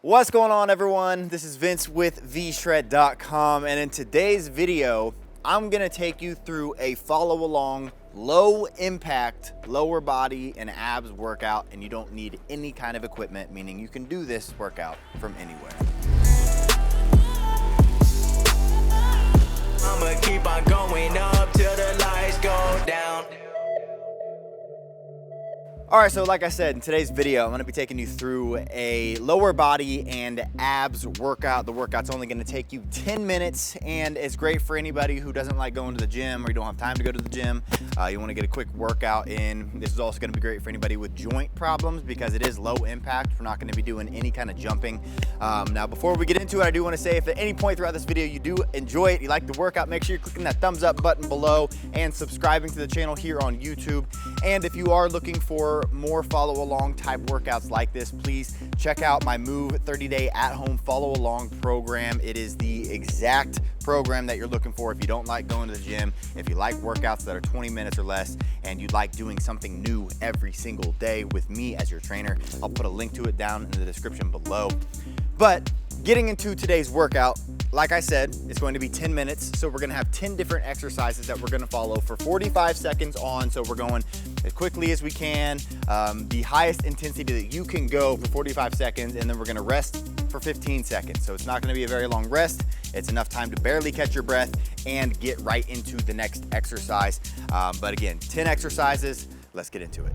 What's going on, everyone? This is Vince with VShred.com, and in today's video, I'm gonna take you through a follow along, low impact, lower body and abs workout, and you don't need any kind of equipment, meaning you can do this workout from anywhere. I'ma keep on going up till the lights go down. All right, so like I said, in today's video, I'm gonna be taking you through a lower body and abs workout. The workout's only gonna take you 10 minutes, and it's great for anybody who doesn't like going to the gym or you don't have time to go to the gym. You wanna get a quick workout in. This is also gonna be great for anybody with joint problems because it is low impact. We're not gonna be doing any kind of jumping. Now, before we get into it, I do wanna say if at any point throughout this video you do enjoy it, you like the workout, make sure you're clicking that thumbs up button below and subscribing to the channel here on YouTube. And if you are looking for more follow along type workouts like this, please check out my Move 30-day at-home follow along program. It is the exact program that you're looking for if you don't like going to the gym, if you like workouts that are 20 minutes or less, and you like doing something new every single day with me as your trainer. I'll put a link to it down in the description below. But getting into today's workout, like I said, it's going to be 10 minutes. So we're gonna have 10 different exercises that we're gonna follow for 45 seconds on. So we're going as quickly as we can, the highest intensity that you can go for 45 seconds, and then we're gonna rest for 15 seconds. So it's not gonna be a very long rest. It's enough time to barely catch your breath and get right into the next exercise. But again, 10 exercises, let's get into it.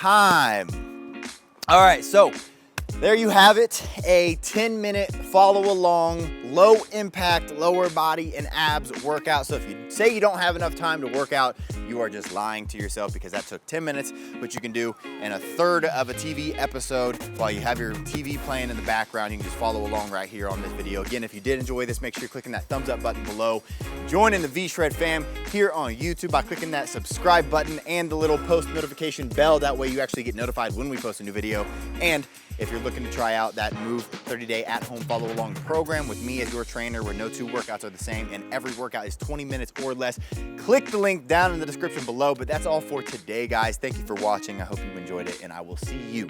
time. All right, so there you have it, a 10-minute follow along, low impact, lower body and abs workout. So if you say you don't have enough time to work out, you are just lying to yourself, because that took 10 minutes, which you can do in a third of a TV episode while you have your TV playing in the background. You can just follow along right here on this video. Again, if you did enjoy this, make sure you're clicking that thumbs up button below. Join in the VShred fam here on YouTube by clicking that subscribe button and the little post notification bell. That way you actually get notified when we post a new video. And if you're looking to try out that Move 30-day at-home follow-along program with me as your trainer, where no two workouts are the same and every workout is 20 minutes or less, click the link down in the description below. But that's all for today, guys. Thank you for watching. I hope you enjoyed it, and I will see you